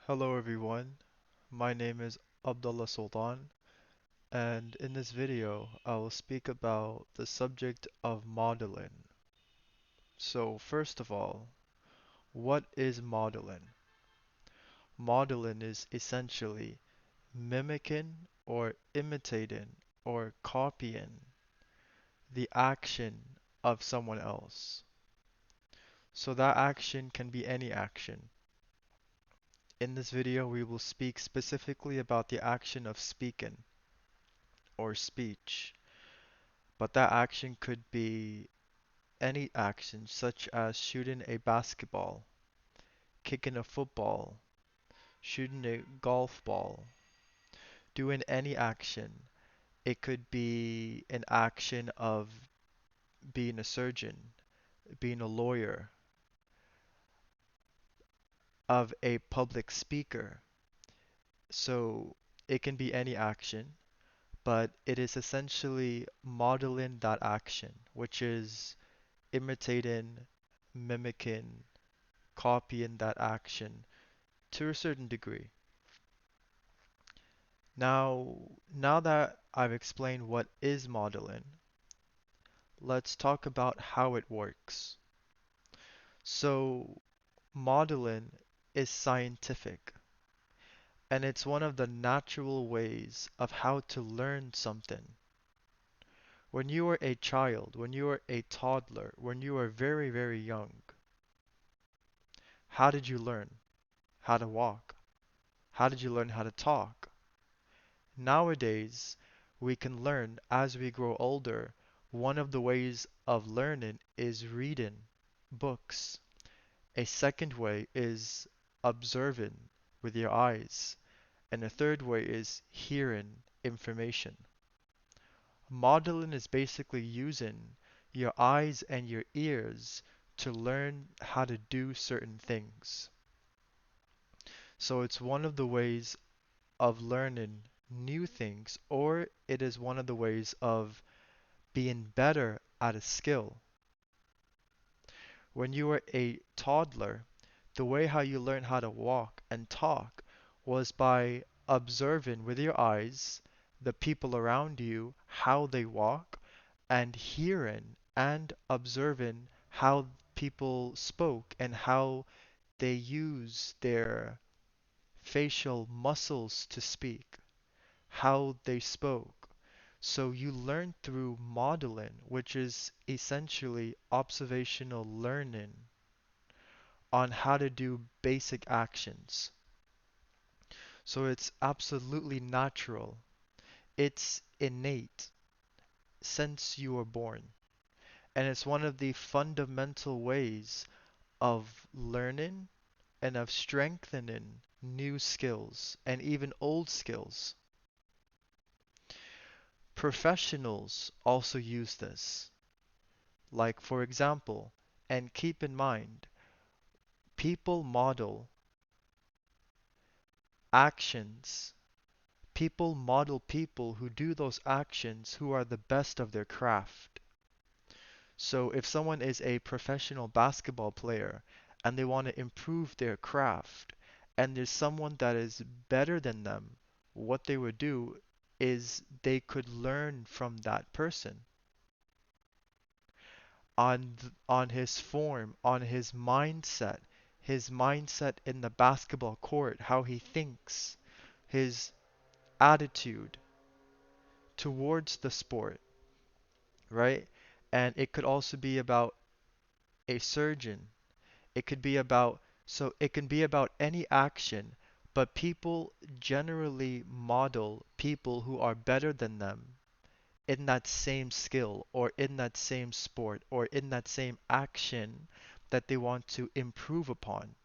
Hello everyone, my name is Abdullah Sultan, and in this video I will speak about the subject of modeling. So first of all, what is modeling? Modeling is essentially mimicking or imitating or copying the action of someone else. So that action can be any action. In this video we will speak specifically about the action of speaking or speech. But that action could be any action, such as shooting a basketball, kicking a football, shooting a golf ball, doing any action. It could be an action of being a surgeon, being a lawyer, of a public speaker. So it can be any action, but it is essentially modeling that action, which is imitating, mimicking, copying that action to a certain degree. Now that I've explained what is modeling, let's talk about how it works. So, modeling is scientific, and it's one of the natural ways of how to learn something. When you are a child, when you are a toddler, when you are very, very young, how did you learn how to walk? How did you learn how to talk? Nowadays, we can learn as we grow older. One of the ways of learning is reading books. A second way is observing with your eyes. And a third way is hearing information. Modeling is basically using your eyes and your ears to learn how to do certain things. So it's one of the ways of learning new things, or it is one of the ways of being better at a skill. When you were a toddler, the way how you learned how to walk and talk was by observing with your eyes the people around you, how they walk, and hearing and observing how people spoke and how they use their facial muscles to speak, how they spoke. So you learn through modeling, which is essentially observational learning on how to do basic actions. So it's absolutely natural. It's innate since you were born. And it's one of the fundamental ways of learning and of strengthening new skills and even old skills. Professionals also use this. Like, for example, and keep in mind, people model actions. People model people who do those actions who are the best of their craft. So if someone is a professional basketball player and they want to improve their craft, and there's someone that is better than them, what they would do is they could learn from that person on his form, on his mindset in the basketball court, how he thinks, his attitude towards the sport, right? And it could also be about a surgeon. It could be about, so it can be about any action, but people generally model people who are better than them in that same skill or in that same sport or in that same action that they want to improve upon.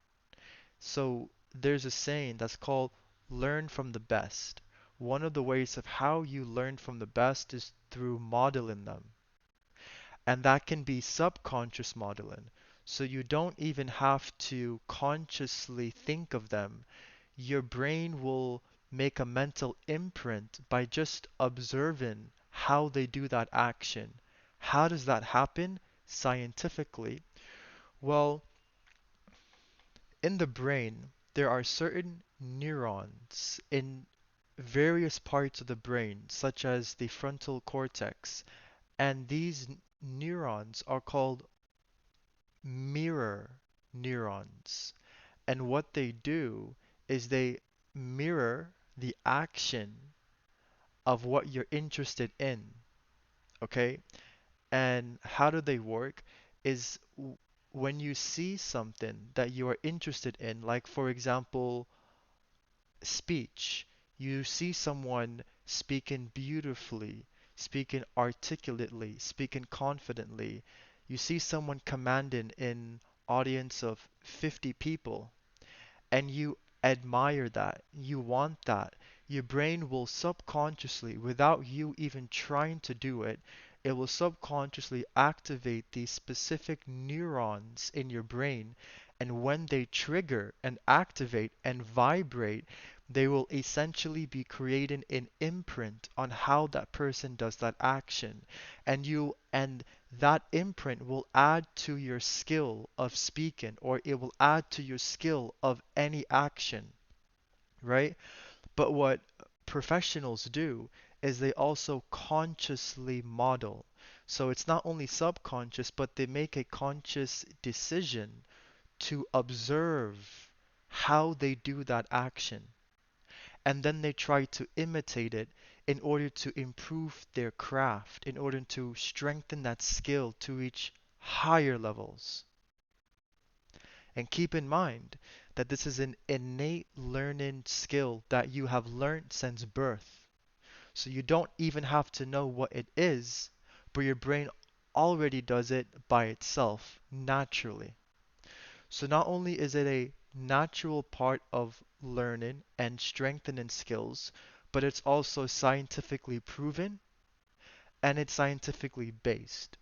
So there's a saying that's called learn from the best. One of the ways of how you learn from the best is through modeling them. And that can be subconscious modeling. So you don't even have to consciously think of them. Your brain will make a mental imprint by just observing how they do that action. How does that happen scientifically? Well, in the brain, there are certain neurons in various parts of the brain, such as the frontal cortex, and these neurons are called mirror neurons. And what they do is they mirror the action of what you're interested in, okay? And how do they work is when you see something that you are interested in, like for example, speech. You see someone speaking beautifully, speaking articulately, speaking confidently. You see someone commanding in audience of 50 people and you admire that, you want that, your brain will subconsciously, without you even trying to do it, it will subconsciously activate these specific neurons in your brain. And when they trigger and activate and vibrate, they will essentially be creating an imprint on how that person does that action. And that imprint will add to your skill of speaking, or it will add to your skill of any action, right? But what professionals do is they also consciously model. So it's not only subconscious, but they make a conscious decision to observe how they do that action. And then they try to imitate it in order to improve their craft, in order to strengthen that skill to reach higher levels. And keep in mind that this is an innate learning skill that you have learned since birth. So you don't even have to know what it is, but your brain already does it by itself naturally. So not only is it a natural part of learning and strengthening skills, but it's also scientifically proven and it's scientifically based.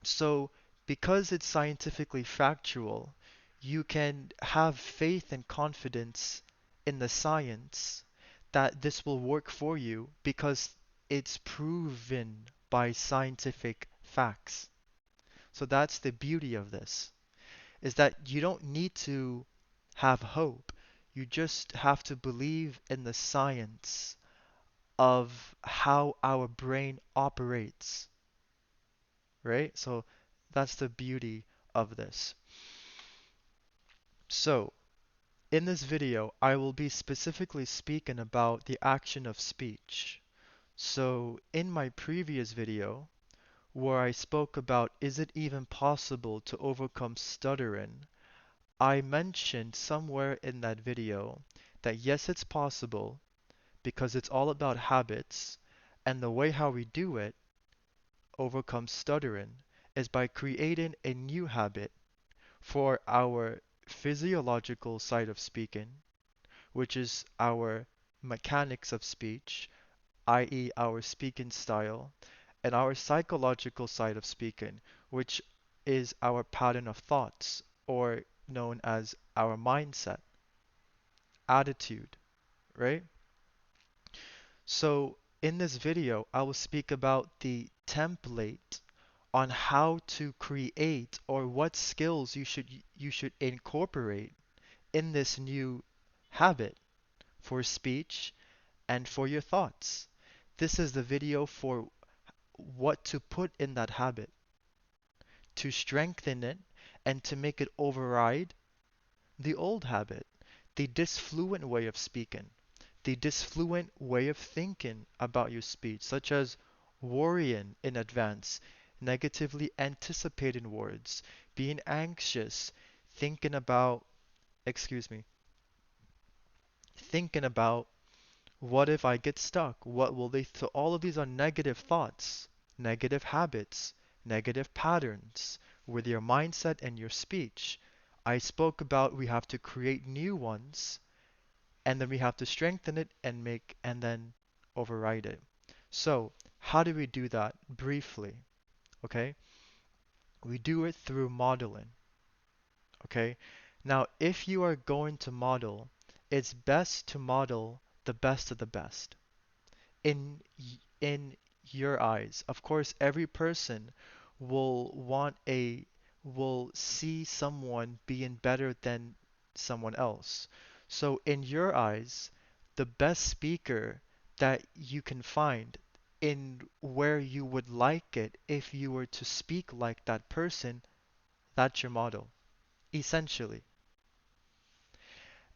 So because it's scientifically factual, you can have faith and confidence in the science that this will work for you because it's proven by scientific facts. So that's the beauty of this, is that you don't need to have hope. You just have to believe in the science of how our brain operates, right? So that's the beauty of this. So, in this video, I will be specifically speaking about the action of speech. So, in my previous video, where I spoke about is it even possible to overcome stuttering, I mentioned somewhere in that video that yes, it's possible because it's all about habits, and the way how we do it, overcome stuttering, is by creating a new habit for our physiological side of speaking, which is our mechanics of speech, i.e., our speaking style, and our psychological side of speaking, which is our pattern of thoughts, or known as our mindset, attitude, right? So, in this video, I will speak about the template on how to create or what skills you should incorporate in this new habit for speech and for your thoughts. This is the video for what to put in that habit to strengthen it and to make it override the old habit, the disfluent way of speaking, the disfluent way of thinking about your speech, such as worrying in advance, negatively anticipating words, being anxious, thinking about, excuse me, thinking about what if I get stuck? What will they? So all of these are negative thoughts, negative habits, negative patterns with your mindset and your speech. I spoke about we have to create new ones and then we have to strengthen it and make and then override it. So, how do we do that briefly? Okay? We do it through modeling. Okay? Now, if you are going to model, it's best to model the best of the best in your eyes. Of course, every person will want a will see someone being better than someone else. So, in your eyes, the best speaker that you can find in where you would like it if you were to speak like that person, that's your model, essentially.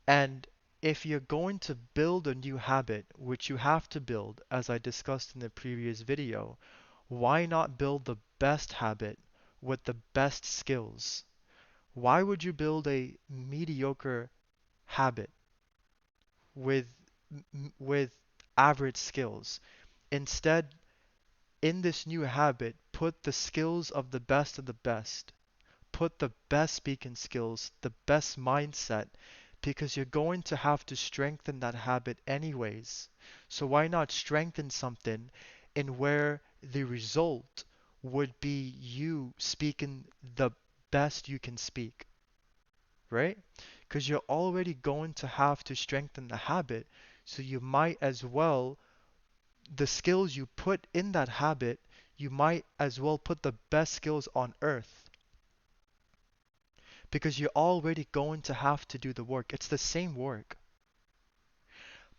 And if you're going to build a new habit, which you have to build, as I discussed in the previous video, why not build the best habit with the best skills? Why would you build a mediocre habit with with average skills? Instead, in this new habit, put the skills of the best of the best. Put the best speaking skills, the best mindset, because you're going to have to strengthen that habit anyways. So why not strengthen something in where the result would be you speaking the best you can speak, right? Because you're already going to have to strengthen the habit, so you might as well, the skills you put in that habit, you might as well put the best skills on earth because you're already going to have to do the work. It's the same work.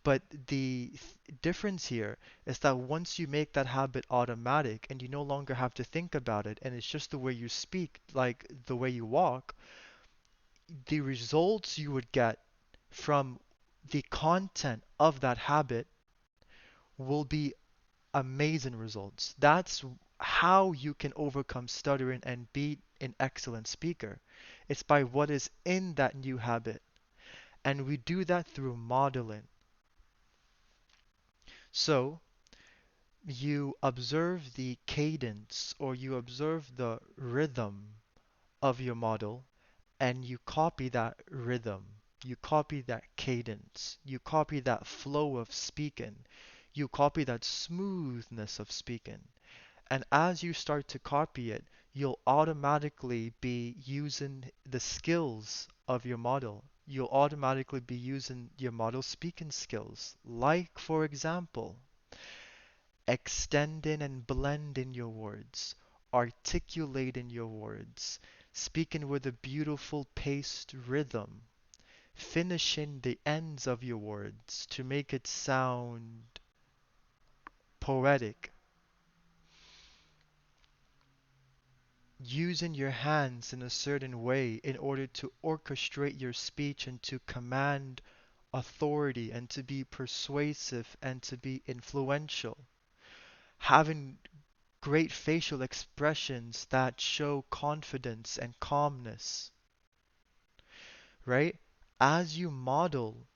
But the difference here is that once you make that habit automatic and you no longer have to think about it and it's just the way you speak, like the way you walk, the results you would get from the content of that habit will be amazing results. That's how you can overcome stuttering and be an excellent speaker. It's by what is in that new habit. And we do that through modeling. So you observe the cadence or you observe the rhythm of your model and you copy that rhythm. You copy that cadence. You copy that flow of speaking. You copy that smoothness of speaking. And as you start to copy it, you'll automatically be using the skills of your model. You'll automatically be using your model speaking skills. Like, for example, extending and blending your words, articulating your words, speaking with a beautiful paced rhythm, finishing the ends of your words to make it sound poetic, using your hands in a certain way in order to orchestrate your speech and to command authority and to be persuasive and to be influential. Having great facial expressions that show confidence and calmness, right? As you model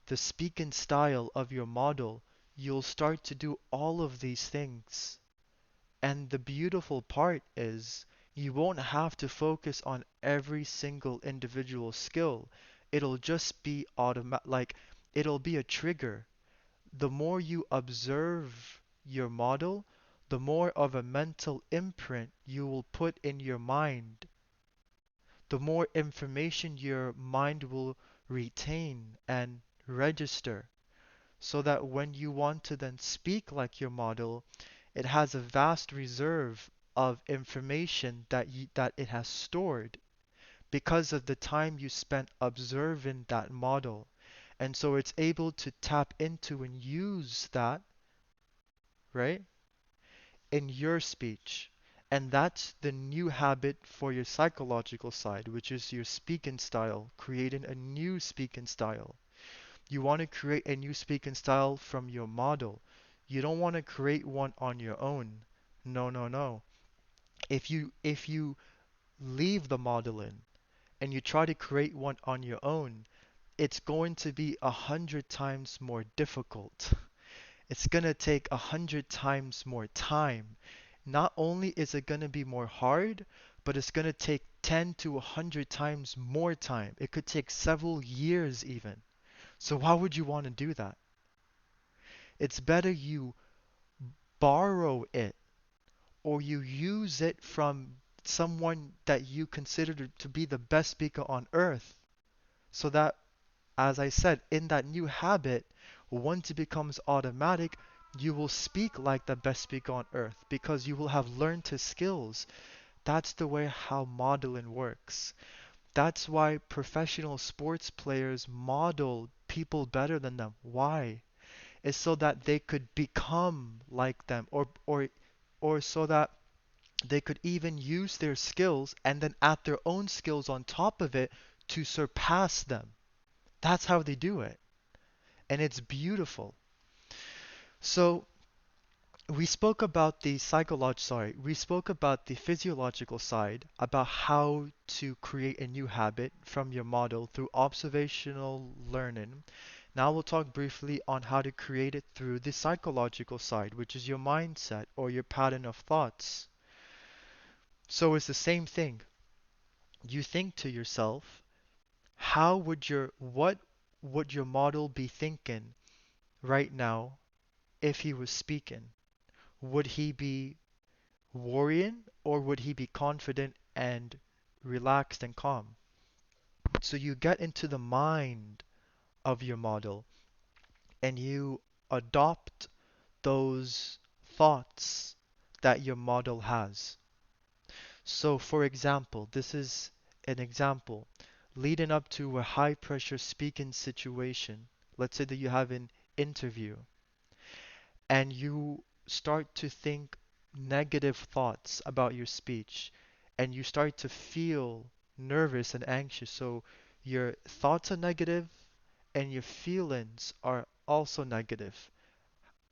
the speaking style of your model, you'll start to do all of these things. And the beautiful part is you won't have to focus on every single individual skill. It'll just be automatic, like it'll be a trigger. The more you observe your model, the more of a mental imprint you will put in your mind, the more information your mind will retain and register, so that when you want to then speak like your model, it has a vast reserve of information that it has stored because of the time you spent observing that model. And so it's able to tap into and use that, right, in your speech. And that's the new habit for your psychological side, which is your speaking style, creating a new speaking style. You want to create a new speaking style from your model. You don't want to create one on your own. No, no, no. If you leave the modeling and you try to create one on your own, it's going to be 100 times more difficult. It's going to take 100 times more time. Not only is it going to be more hard, but it's going to take 10 to 100 times more time. It could take several years even. So why would you want to do that? It's better you borrow it or you use it from someone that you consider to be the best speaker on earth so that, as I said, in that new habit, once it becomes automatic, you will speak like the best speaker on earth because you will have learned his skills. That's the way how modeling works. That's why professional sports players model people better than them. Why? It's so that they could become like them, or so that they could even use their skills and then add their own skills on top of it to surpass them. That's how they do it. And it's beautiful. So we spoke about the physiological side, about how to create a new habit from your model through observational learning. Now we'll talk briefly on how to create it through the psychological side, which is your mindset or your pattern of thoughts. So it's the same thing. You think to yourself, what would your model be thinking right now if he was speaking? Would he be worrying or would he be confident and relaxed and calm? So you get into the mind of your model and you adopt those thoughts that your model has. So, for example, this is an example leading up to a high pressure speaking situation. Let's say that you have an interview and you start to think negative thoughts about your speech and you start to feel nervous and anxious. So, your thoughts are negative and your feelings are also negative.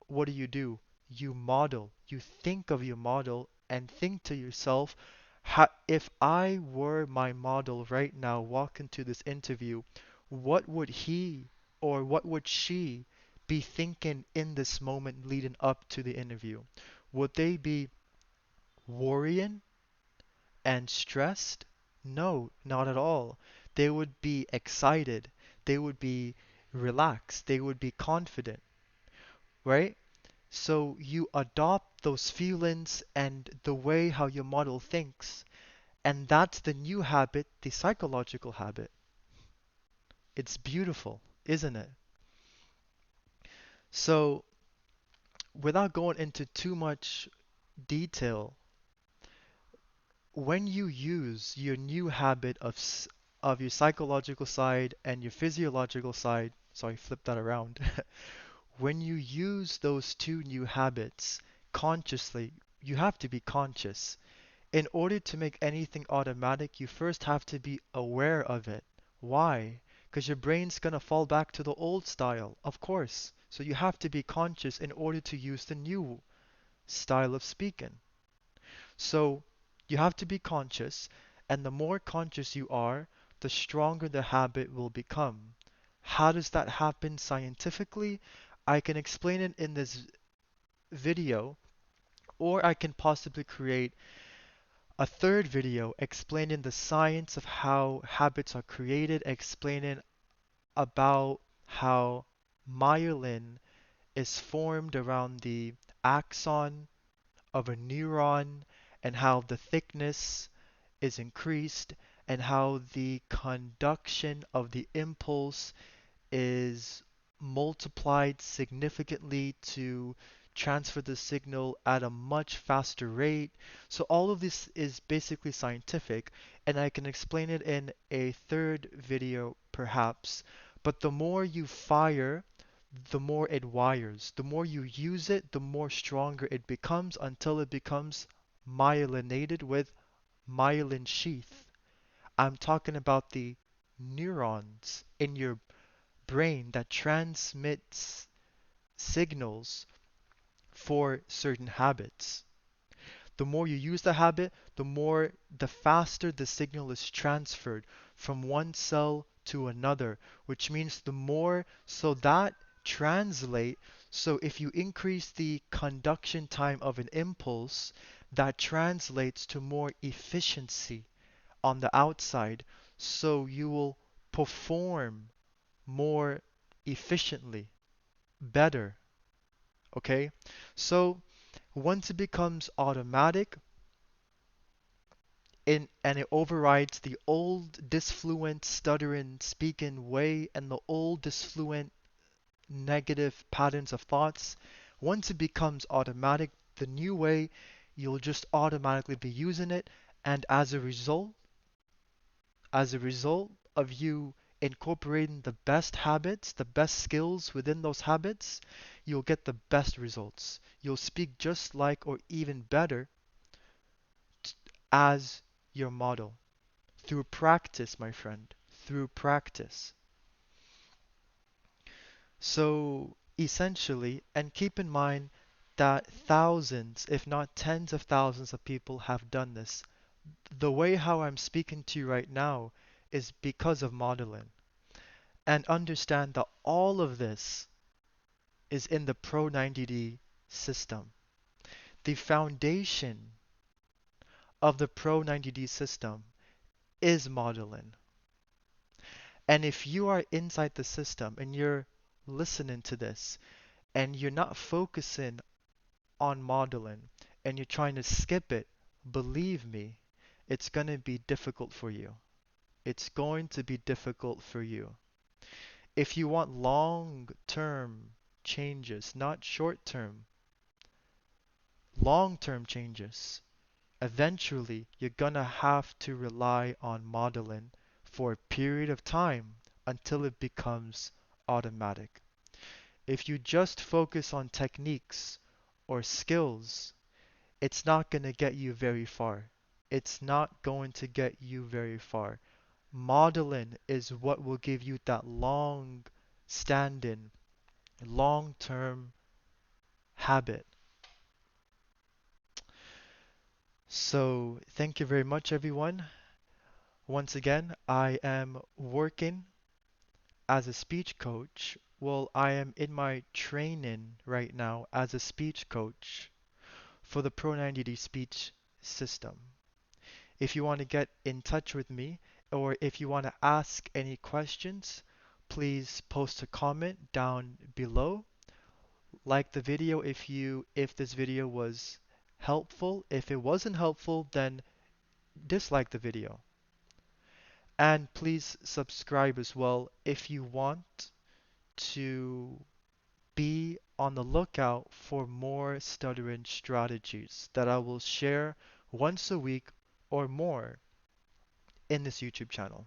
What do? You model, you think of your model and think to yourself, if I were my model right now walking to this interview, what would he or what would she be thinking in this moment leading up to the interview? Would they be worrying and stressed? No, not at all. They would be excited. They would be relaxed. They would be confident, right? So you adopt those feelings and the way how your model thinks, and that's the new habit, the psychological habit. It's beautiful, isn't it? So, without going into too much detail, when you use your new habit of your psychological side and your physiological side, sorry, flip that around. When you use those two new habits consciously, you have to be conscious. In order to make anything automatic, you first have to be aware of it. Why? Because your brain's gonna fall back to the old style, of course. So you have to be conscious in order to use the new style of speaking. So you have to be conscious, and the more conscious you are, the stronger the habit will become. How does that happen scientifically? I can explain it in this video, or I can possibly create a third video explaining the science of how habits are created, explaining about how myelin is formed around the axon of a neuron and how the thickness is increased and how the conduction of the impulse is multiplied significantly to transfer the signal at a much faster rate. So all of this is basically scientific, and I can explain it in a third video perhaps. But the more you fire, the more it wires. The more you use it, the more stronger it becomes until it becomes myelinated with myelin sheath. I'm talking about the neurons in your brain that transmits signals for certain habits. The more you use the habit, the faster the signal is transferred from one cell to another, which means the more so that translate. So if you increase the conduction time of an impulse, that translates to more efficiency on the outside. So you will perform more efficiently, better. Okay? So once it becomes automatic and it overrides the old disfluent, stuttering, speaking way and the old disfluent negative patterns of thoughts, once it becomes automatic, the new way, you'll just automatically be using it, and as a result, As a result of you incorporating the best habits, the best skills within those habits, you'll get the best results. You'll speak just like or even better as your model. Through practice, my friend. Through practice. So essentially, and keep in mind that thousands, if not tens of thousands of people have done this. The way how I'm speaking to you right now is because of modeling. And understand that all of this is in the Pro 90D system. The foundation of the Pro 90D system is modeling. And if you are inside the system and you're listening to this and you're not focusing on modeling and you're trying to skip it, believe me, it's going to be difficult for you. It's going to be difficult for you. If you want long term changes, not short term, long term changes, eventually you're gonna have to rely on modeling for a period of time until it becomes automatic. If you just focus on techniques or skills, it's not gonna get you very far. It's not going to get you very far. Modeling is what will give you that long standing, long term habit. So, thank you very much, everyone. Once again, I am working as a speech coach. Well, I am in my training right now as a speech coach for the Pro 90D speech system. If you want to get in touch with me or if you want to ask any questions, please post a comment down below. Like the video if this video was helpful. If it wasn't helpful, then dislike the video. And please subscribe as well if you want to be on the lookout for more stuttering strategies that I will share once a week or more in this YouTube channel.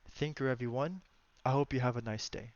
Thank you, everyone. I hope you have a nice day.